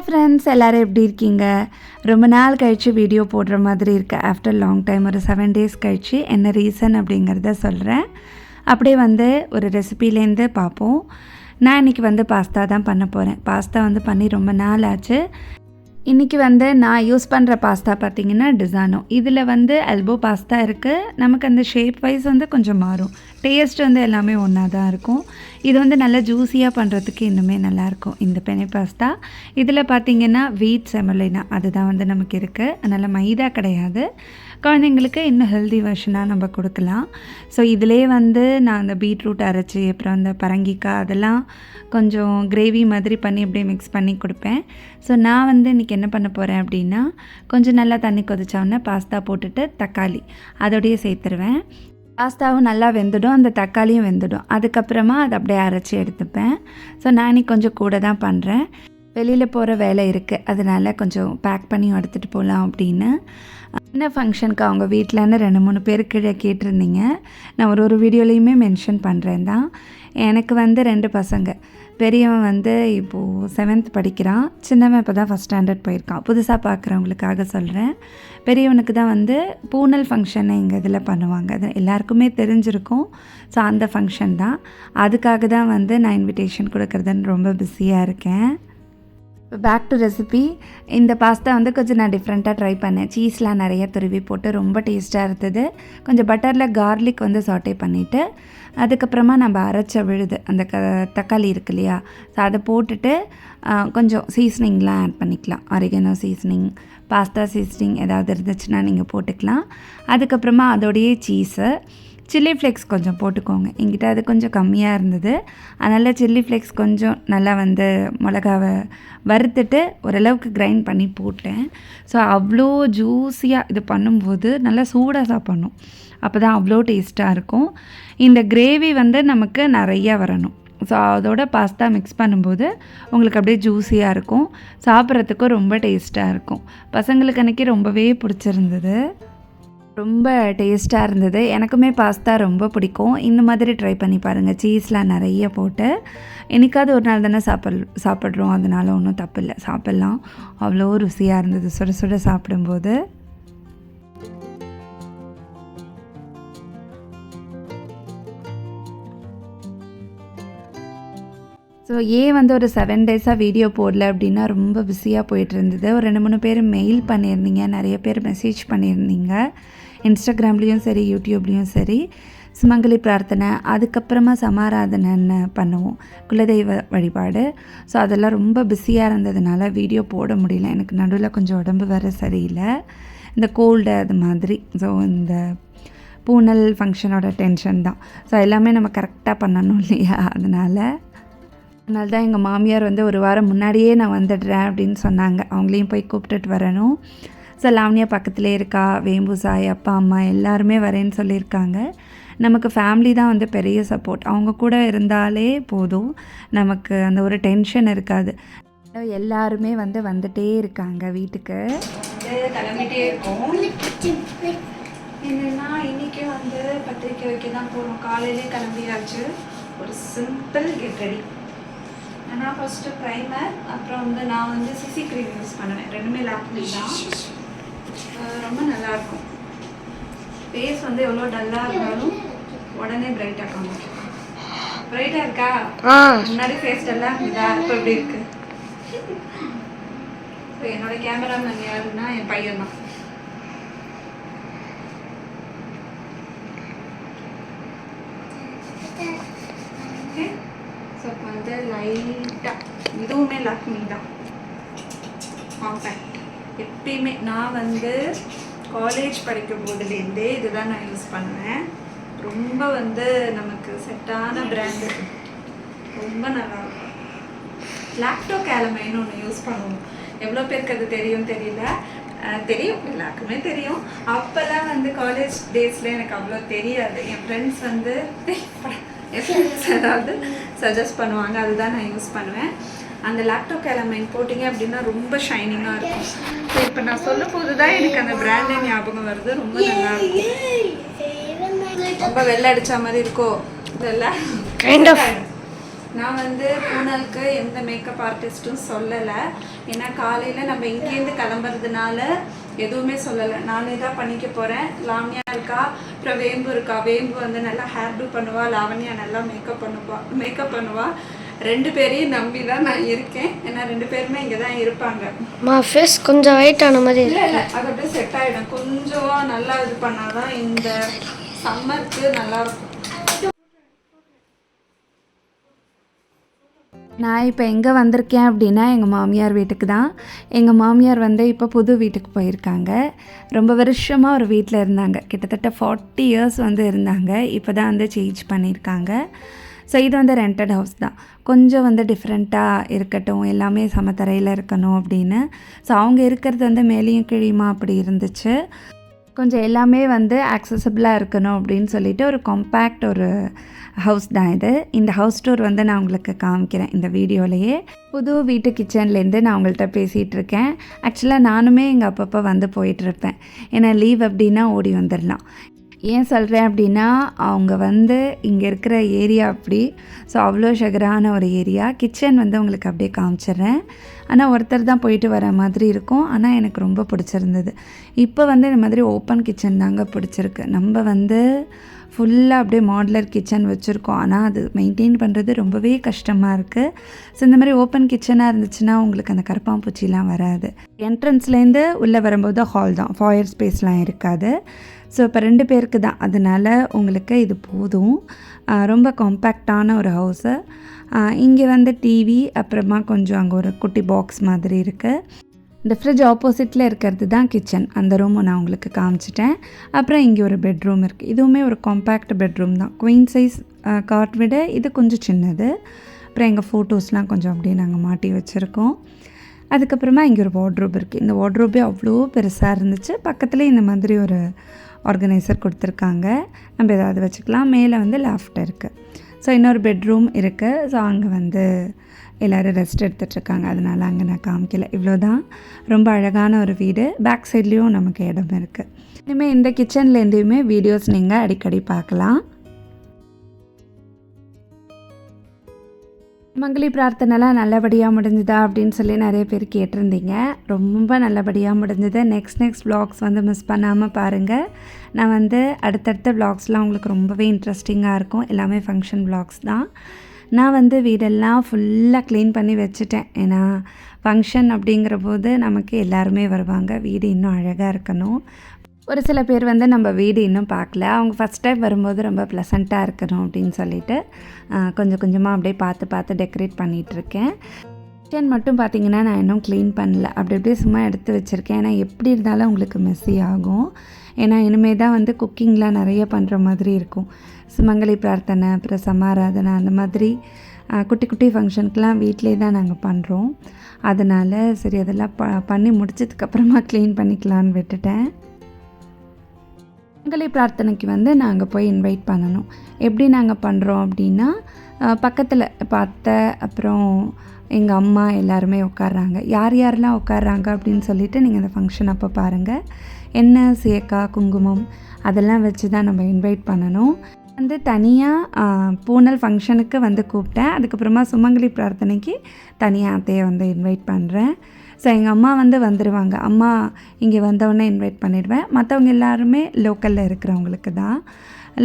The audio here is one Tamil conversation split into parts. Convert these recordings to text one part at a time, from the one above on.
ஹாய் ஃப்ரெண்ட்ஸ், எல்லோரும் எப்படி இருக்கீங்க? ரொம்ப நாள் கழித்து வீடியோ போடுற மாதிரி இருக்குது. ஆஃப்டர் லாங் டைம் ஒரு 7 days கழித்து என்ன ரீசன் அப்படிங்கிறத சொல்கிறேன். அப்படியே ஒரு ரெசிபிலேருந்து பார்ப்போம். நான் இன்றைக்கி பாஸ்தா தான் பண்ண போகிறேன். பாஸ்தா பண்ணி ரொம்ப நாள் ஆச்சு. இன்றைக்கி நான் யூஸ் பண்ணுற பாஸ்தா பார்த்திங்கன்னா டிசானோ. இதில் எல்போ பாஸ்தா இருக்குது. நமக்கு அந்த ஷேப் வைஸ் கொஞ்சம் மாறும். டேஸ்ட் எல்லாமே ஒன்றா தான் இருக்கும். இது நல்லா ஜூஸியாக பண்ணுறதுக்கு இன்னுமே நல்லாயிருக்கும் இந்த பெனி பாஸ்தா. இதில் பார்த்திங்கன்னா வீட் செமலினா அதுதான் நமக்கு இருக்குது. அதனால் மைதா கிடையாது. குழந்தைங்களுக்கு இன்னும் ஹெல்தி வெர்ஷனாக நம்ம கொடுக்கலாம். ஸோ இதிலே நான் அந்த பீட்ரூட் அரைச்சி அப்புறம் அந்த பரங்கிக்காய் அதெல்லாம் கொஞ்சம் கிரேவி மாதிரி பண்ணி அப்படியே மிக்ஸ் பண்ணி கொடுப்பேன். ஸோ நான் இன்றைக்கி என்ன பண்ண போகிறேன் அப்படின்னா, கொஞ்சம் நல்லா தண்ணி கொதிச்சோடனே பாஸ்தா போட்டுட்டு தக்காளி அதோடையே சேர்த்துருவேன். பாஸ்தாவும் நல்லா வெந்துடும், அந்த தக்காளியும் வெந்துடும். அதுக்கப்புறமா அதை அப்படியே அரைச்சி எடுத்துப்பேன். ஸோ நான் இன்றைக்கி கொஞ்சம் கூட தான் பண்ணுறேன். வெளியில் போகிற வேலை இருக்குது, அதனால் கொஞ்சம் பேக் பண்ணி எடுத்துகிட்டு போகலாம் அப்படின்னு. என்ன ஃபங்க்ஷனுக்கு அவங்க வீட்டிலன்னு 2-3 பேர் கீழே கேட்டிருந்தீங்க. நான் ஒரு வீடியோலையுமே மென்ஷன் பண்ணுறேன் தான். எனக்கு 2 பசங்க. பெரியவன் இப்போது 7th படிக்கிறான். சின்னவன் இப்போ தான் ஃபஸ்ட் ஸ்டாண்டர்ட் போயிருக்கான். புதுசாக பார்க்குறவங்களுக்காக சொல்கிறேன். பெரியவனுக்கு தான் பூனல் ஃபங்க்ஷனை எங்கள் இதில் பண்ணுவாங்க. அது எல்லாருக்குமே தெரிஞ்சிருக்கும். ஸோ அந்த ஃபங்க்ஷன் தான். அதுக்காக தான் நான் இன்விடேஷன் கொடுக்குறதுன்னு ரொம்ப பிஸியாக இருக்கேன். Back to recipe. இந்த பாஸ்தா கொஞ்சம் நான் டிஃப்ரெண்ட்டாக ட்ரை பண்ணேன். சீஸ்லாம் நிறைய துருவி போட்டு ரொம்ப டேஸ்ட்டாக இருந்தது. கொஞ்சம் பட்டரில் கார்லிக் சாட்டே பண்ணிவிட்டு அதுக்கப்புறமா நம்ம அரைச்ச விழுது அந்த தக்காளி இருக்கு இல்லையா, ஸோ அதை போட்டுட்டு கொஞ்சம் சீசனிங்லாம் ஆட் பண்ணிக்கலாம். ஆரிகனோ சீசனிங், பாஸ்தா சீசனிங் ஏதாவது இருந்துச்சுன்னா நீங்கள் போட்டுக்கலாம். அதுக்கப்புறமா அதோடையே சீஸு, சில்லி ஃப்ளேக்ஸ் கொஞ்சம் போட்டுக்கோங்க. என்கிட்ட அது கொஞ்சம் கம்மியாக இருந்தது. அதனால் சில்லி ஃப்ளேக்ஸ் கொஞ்சம் நல்லா மிளகாவை வறுத்துட்டு ஓரளவுக்கு கிரைண்ட் பண்ணி போட்டேன். ஸோ அவ்வளோ ஜூஸியாக இது பண்ணும்போது நல்லா சூடாக சாப்பிட்ணும். அப்போ தான் அவ்வளோ டேஸ்ட்டாக இருக்கும். இந்த கிரேவி நமக்கு நிறையா வரணும். ஸோ அதோட பாஸ்தா மிக்ஸ் பண்ணும்போது உங்களுக்கு அப்படியே ஜூஸியாக இருக்கும். சாப்பிட்றதுக்கும் ரொம்ப டேஸ்ட்டாக இருக்கும். பசங்களுக்கு அன்றைக்கி ரொம்பவே பிடிச்சிருந்தது. ரொம்ப டேஸ்ட்டாக இருந்தது. எனக்குமே பாஸ்தா ரொம்ப பிடிக்கும். இந்த மாதிரி ட்ரை பண்ணி பாருங்கள். சீஸ்லாம் நிறைய போட்டு என்றைக்காவது ஒரு நாள் தானே சாப்பிட்றோம். அதனால ஒன்றும் தப்பு இல்லை, சாப்பிட்லாம். அவ்வளோ ருசியாக இருந்தது சுட சுட சாப்பிடும்போது. ஸோ ஏன் ஒரு 7 days வீடியோ போடல அப்படின்னா, ரொம்ப பிஸியாக போயிட்டு இருந்தது. ஒரு 2-3 பேர் மெயில் பண்ணியிருந்தீங்க, நிறைய பேர் மெசேஜ் பண்ணியிருந்தீங்க. இன்ஸ்டாகிராம்லேயும் சரி, யூடியூப்லேயும் சரி. சுமங்கலி பிரார்த்தனை, அதுக்கப்புறமா சமாராதனைன்னு பண்ணுவோம், குலதெய்வ வழிபாடு. ஸோ அதெல்லாம் ரொம்ப பிஸியாக இருந்ததுனால வீடியோ போட முடியல. எனக்கு நடுவில் கொஞ்சம் உடம்பு வேறு சரியில்லை, இந்த கோல்டு அது மாதிரி. ஸோ இந்த பூனல் ஃபங்க்ஷனோட டென்ஷன் தான். ஸோ எல்லாமே நம்ம கரெக்டாக பண்ணணும் இல்லையா, அதனால் தான் எங்கள் மாமியார் ஒரு வாரம் முன்னாடியே நான் வந்துடுறேன் அப்படின்னு சொன்னாங்க. அவங்களையும் போய் கூப்பிட்டுட்டு வரணும். ஸோ லாவண்யா பக்கத்துலேயே இருக்கா, வேம்பு சாய், அப்பா அம்மா எல்லாருமே வரேன்னு சொல்லியிருக்காங்க. நமக்கு ஃபேமிலி தான் பெரிய சப்போர்ட். அவங்க கூட இருந்தாலே போதும், நமக்கு அந்த ஒரு டென்ஷன் இருக்காது. எல்லாருமே வந்துட்டே இருக்காங்க வீட்டுக்கு. கிளம்பிட்டே இருக்கோம். என்னென்னா இன்றைக்கி பத்திரிக்கை வைக்க தான் போகிறோம். காலையிலே கிளம்பியாச்சு. ஒரு சிம்பிள் கெட் ரெடி. நான் ஃபஸ்ட்டு ப்ரைமர், அப்புறம் நான் சிசி க்ரீம் யூஸ் பண்ணுவேன். ரெண்டுமே லாக்மி தான். ரொம்ப நல்லாயிருக்கும். ஃபேஸ் எவ்வளோ டல்லாக இருந்தாலும் உடனே பிரைட்டாக காமிக்கும். பிரைட்டாக இருக்கா? முன்னாடி ஃபேஸ் டல்லாக இருந்ததா, இப்போ எப்படி இருக்குது? ஸோ என்னோடய கேமராமேன் யாருன்னா என் பையன் தான். ஓகே, ஸோ இப்போ லைட்டாக இதுவுமே லாக்மி தான் காம்பேக்ட். எப்பயுமே நான் காலேஜ் படிக்கும் போதுலேருந்தே இதுதான் நான் யூஸ் பண்ணுவேன். ரொம்ப நமக்கு செட்டான பிராண்டு, ரொம்ப நல்லாயிருக்கும். லாக்டோ கேலமைன்னு ஒன்று யூஸ் பண்ணுவோம். எவ்வளோ பேருக்கு அது தெரியும் தெரியல. தெரியும், எல்லாருக்குமே தெரியும். அப்போல்லாம் காலேஜ் டேஸில் எனக்கு அவ்வளோ தெரியாது. என் ஃப்ரெண்ட்ஸ் ஏதாவது சஜஸ்ட் பண்ணுவாங்க, அதுதான் நான் யூஸ் பண்ணுவேன். அந்த லாக்டோ கேலமைன் போட்டிங்க அப்படின்னா ரொம்ப ஷைனிங்காக இருக்கும். ஸோ இப்போ நான் சொல்லும் போது தான் எனக்கு அந்த பிராண்டே ஞாபகம் வருது. ரொம்ப நல்லா இருக்கும். ரொம்ப வெள்ளை அடித்த மாதிரி இருக்கோ இதெல்லாம். நான் வந்து பூனலுக்கு எந்த மேக்கப் ஆர்டிஸ்ட்டும் சொல்லலை. ஏன்னா காலையில் நம்ம இங்கேருந்து கிளம்புறதுனால எதுவுமே சொல்லலை. நானே தான் பண்ணிக்க போகிறேன். லாவண்யா இருக்கா, அப்புறம் வேம்பு இருக்கா. வேம்பு வந்து நல்லா ஹேர் டூ பண்ணுவா, லாவண்யா நல்லா மேக்கப் பண்ணுவா. 2 பேரையும் நம்பி தான் நான் இருக்கேன். ஏன்னா 2 பேருமே இங்கே தான் இருப்பாங்க. ஃபேஸ் கொஞ்சம் வெயிட் ஆன மாதிரி இல்லை அது அப்படியே செட் ஆகிடும். கொஞ்சம் நல்லா இது பண்ணாதான் இந்த சம்மருக்கு நல்லாயிருக்கும். நான் இப்போ எங்கே வந்திருக்கேன் அப்படின்னா எங்கள் மாமியார் வீட்டுக்கு தான். எங்கள் மாமியார் வந்து இப்போ புது வீட்டுக்கு போயிருக்காங்க. ரொம்ப வருஷமாக ஒரு வீட்டில் இருந்தாங்க. கிட்டத்தட்ட 40 இயர்ஸ் வந்து இருந்தாங்க. இப்போ தான் வந்து சேஞ்ச் பண்ணியிருக்காங்க. ஸோ இது வந்து ரெண்டட் ஹவுஸ் தான். கொஞ்சம் வந்து டிஃப்ரெண்ட்டாக இருக்கட்டும், எல்லாமே சமத்தரையில் இருக்கணும் அப்படின்னு. ஸோ அவங்க இருக்கிறது வந்து மேலேயும் கீழியுமா அப்படி இருந்துச்சு. கொஞ்சம் எல்லாமே வந்து ஆக்சசபிளாக இருக்கணும் அப்படின்னு சொல்லிட்டு ஒரு காம்பேக்ட் ஒரு ஹவுஸ் தான் இது. இந்த ஹவுஸ் டூர் வந்து நான் உங்களுக்கு காமிக்கிறேன் இந்த வீடியோலையே. புது வீட்டு கிச்சன்லேருந்து நான் உங்கள்கிட்ட பேசிகிட்டு இருக்கேன். ஆக்சுவலாக நானுமே இங்கே அப்பப்போ வந்து போயிட்டுருப்பேன். ஏன்னா லீவ் அப்படின்னா ஓடி வந்துடலாம். ஏன் சொல்கிறேன் அப்படின்னா அவங்க வந்து இங்கே இருக்கிற ஏரியா அப்படி. ஸோ அவ்வளோ ஷகரான ஒரு ஏரியா. கிச்சன் வந்து உங்களுக்கு அப்படியே காமிச்சிட்றேன். ஆனால் ஒருத்தர் தான் போயிட்டு வர மாதிரி இருக்கும். ஆனால் எனக்கு ரொம்ப பிடிச்சிருந்தது. இப்போ வந்து இந்த மாதிரி ஓப்பன் கிச்சன் தாங்க பிடிச்சிருக்கு. நம்ம வந்து ஃபுல்லாக அப்படியே மாடுலர் கிச்சன் வச்சுருக்கோம். ஆனால் அது மெயின்டைன் பண்ணுறது ரொம்பவே கஷ்டமாக இருக்குது. ஸோ இந்த மாதிரி ஓப்பன் கிச்சனாக இருந்துச்சுன்னா உங்களுக்கு அந்த கரப்பாம்பூச்சிலாம் வராது. என்ட்ரன்ஸ்லேருந்து உள்ளே வரும்போது ஹால் தான், ஃபாயர் ஸ்பேஸ்லாம் இருக்காது. ஸோ இப்போ 2 பேருக்கு தான், அதனால் உங்களுக்கு இது போதும். ரொம்ப காம்பேக்டான ஒரு ஹவுஸு. இங்கே வந்து டிவி, அப்புறமா கொஞ்சம் அங்கே ஒரு குட்டி பாக்ஸ் மாதிரி இருக்குது. இந்த ஃப்ரிட்ஜ் ஆப்போசிட்டில் இருக்கிறது தான் கிச்சன். அந்த ரூமை நான் உங்களுக்கு காமிச்சிட்டேன். அப்புறம் இங்கே ஒரு பெட்ரூம் இருக்குது. இதுவுமே ஒரு காம்பேக்ட் பெட்ரூம் தான். குவீன் சைஸ் காட் விட இது கொஞ்சம் சின்னது. அப்புறம் எங்கள் ஃபோட்டோஸ்லாம் கொஞ்சம் அப்படியே நாங்கள் மாட்டி வச்சுருக்கோம். அதுக்கப்புறமா இங்கே ஒரு வார்ட்ரோப் இருக்குது. இந்த வார்ட்ரோபே அவ்வளோ பெருசாக இருந்துச்சு. பக்கத்துலேயே இந்த மாதிரி ஒரு ஆர்கனைசர் கொடுத்துருக்காங்க. நம்ம ஏதாவது வச்சுக்கலாம். மேலே வந்து லாஃப்ட் இருக்குது. ஸோ இன்னொரு பெட்ரூம் இருக்குது. ஸோ அங்கே வந்து எல்லோரும் ரெஸ்ட் எடுத்துகிட்ருக்காங்க. அதனால் அங்கே நான் காமிக்கல. இவ்வளோ தான். ரொம்ப அழகான ஒரு வீடு. பேக் சைட்லேயும் நமக்கு இடம் இருக்குது. இனிமேல் இந்த கிச்சன்லேருந்துமே வீடியோஸ் நீங்கள் அடிக்கடி பார்க்கலாம். மங்களி பிரார்த்தனைலாம் நல்லபடியாக முடிஞ்சுதா அப்படின்னு சொல்லி நிறைய பேர் கேட்டிருந்தீங்க. ரொம்ப நல்லபடியாக முடிஞ்சது. நெக்ஸ்ட் வ்ளாக்ஸ் வந்து மிஸ் பண்ணாமல் பாருங்கள். நான் வந்து அடுத்தடுத்த வ்ளாக்ஸ்லாம் உங்களுக்கு ரொம்பவே இன்ட்ரெஸ்டிங்காக இருக்கும். எல்லாமே ஃபங்க்ஷன் வ்ளாக்ஸ் தான். நான் வந்து வீடெல்லாம் ஃபுல்லாக க்ளீன் பண்ணி வச்சுட்டேன். ஏன்னா ஃபங்க்ஷன் அப்படிங்கிற போது நமக்கு எல்லாருமே வருவாங்க. வீடு இன்னும் அழகாக இருக்கணும். ஒரு சில பேர் வந்து நம்ம வீடு இன்னும் பார்க்கல. அவங்க ஃபஸ்ட் டைம் வரும்போது ரொம்ப ப்ளசண்ட்டாக இருக்கணும் அப்படின்னு சொல்லிட்டு கொஞ்சம் கொஞ்சமாக அப்படியே பார்த்து டெக்கரேட் பண்ணிகிட்ருக்கேன். கிச்சன் மட்டும் பார்த்திங்கன்னா நான் இன்னும் க்ளீன் பண்ணல. அப்படியே சும்மா எடுத்து வச்சுருக்கேன். ஏன்னா எப்படி இருந்தாலும் உங்களுக்கு மெஸ்ஸி ஆகும். ஏன்னா இனிமேல் தான் வந்து குக்கிங்லாம் நிறைய பண்ணுற மாதிரி இருக்கும். சுமங்கலி பிரார்த்தனை, அப்புறம் சமாராதனை, அந்த மாதிரி குட்டி குட்டி ஃபங்க்ஷனுக்கெலாம் வீட்டிலே தான் நாங்கள் பண்ணுறோம். அதனால் சரி அதெல்லாம் பண்ணி முடிச்சதுக்கப்புறமா க்ளீன் பண்ணிக்கலான்னு விட்டுட்டேன். சுமங்கலி பிரார்த்தனைக்கு வந்து நாங்கள் போய் இன்வைட் பண்ணணும். எப்படி நாங்கள் பண்ணுறோம் அப்படின்னா பக்கத்தில் அத்தை, அப்புறம் எங்கள் அம்மா எல்லாருமே உட்கார்றாங்க. யார் யாரெல்லாம் உட்கார்றாங்க அப்படின்னு சொல்லிவிட்டு நீங்கள் இந்த ஃபங்க்ஷன் அப்போ பாருங்கள். எண்ணெய், சேக்காய், குங்குமம் அதெல்லாம் வச்சு தான் நம்ம இன்வைட் பண்ணணும். வந்து தனியாக பூனல் ஃபங்க்ஷனுக்கு வந்து கூப்பிட்டேன். அதுக்கப்புறமா சுமங்கலி பிரார்த்தனைக்கு தனியாக அத்தையை வந்து இன்வைட் பண்ணுறேன். ஸோ எங்கள் அம்மா வந்து வந்துடுவாங்க. அம்மா இங்கே வந்தவுடனே இன்வைட் பண்ணிடுவேன். மற்றவங்க எல்லாருமே லோக்கலில் இருக்கிறவங்களுக்கு தான்.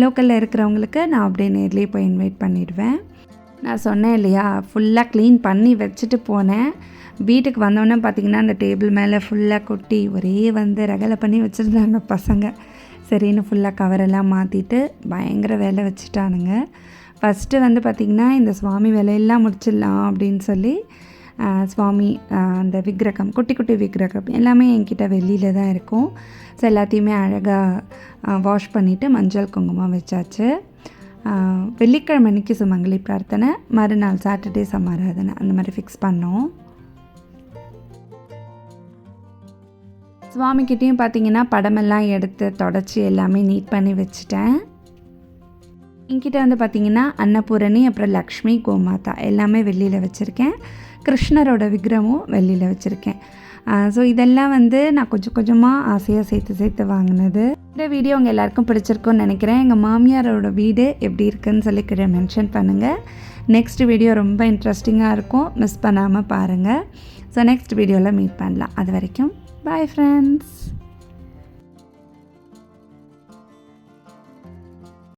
லோக்கலில் இருக்கிறவங்களுக்கு நான் அப்படியே நேர்லேயே போய் இன்வைட் பண்ணிடுவேன். நான் சொன்னேன் இல்லையா, ஃபுல்லாக க்ளீன் பண்ணி வச்சுட்டு போனேன். வீட்டுக்கு வந்தோடனே பார்த்திங்கன்னா அந்த டேபிள் மேலே ஃபுல்லாக கொட்டி ஒரே வந்து ரகலை பண்ணி வச்சுருந்தாங்க பசங்க. சரின்னு ஃபுல்லாக கவரெல்லாம் மாற்றிட்டு பயங்கர வேலை வச்சுட்டானுங்க. ஃபஸ்ட்டு வந்து பார்த்திங்கன்னா இந்த சுவாமி வேலையெல்லாம் முடிச்சிடலாம் அப்படின்னு சொல்லி சுவாமி அந்த விக்கிரகம், குட்டி குட்டி விக்கிரகம் எல்லாமே என்கிட்ட வெளியில் தான் இருக்கும். ஸோ எல்லாத்தையுமே அழகாக வாஷ் பண்ணிவிட்டு மஞ்சள் குங்குமம் வச்சாச்சு. வெள்ளிக்கிழமை அன்றைக்கி சுமங்கலி பிரார்த்தனை, மறுநாள் சாட்டர்டே சமாராதனை, அந்த மாதிரி ஃபிக்ஸ் பண்ணோம். சுவாமிக்கிட்டேயும் பார்த்திங்கன்னா படமெல்லாம் எடுத்து தொடச்சி எல்லாமே நீட் பண்ணி வச்சுட்டேன். என்கிட்ட வந்து பார்த்திங்கன்னா அன்னபூரணி, அப்புறம் லக்ஷ்மி, கோமாதா எல்லாமே வெள்ளியில் வச்சுருக்கேன். கிருஷ்ணரோட விக்கிரமும் வெள்ளியில் வச்சுருக்கேன். ஸோ இதெல்லாம் வந்து நான் கொஞ்சம் கொஞ்சமாக ஆசையாக சேர்த்து வாங்கினது. இந்த வீடியோ உங்கள் எல்லாருக்கும் பிடிச்சிருக்குன்னு நினைக்கிறேன். எங்கள் மாமியாரோட வீடு எப்படி இருக்குன்னு சொல்லி கீழே மென்ஷன் பண்ணுங்கள். நெக்ஸ்ட் வீடியோ ரொம்ப இன்ட்ரெஸ்டிங்காக இருக்கும், மிஸ் பண்ணாமல் பாருங்கள். ஸோ நெக்ஸ்ட் வீடியோவில் மீட் பண்ணலாம். அது வரைக்கும் பாய் ஃப்ரெண்ட்ஸ்.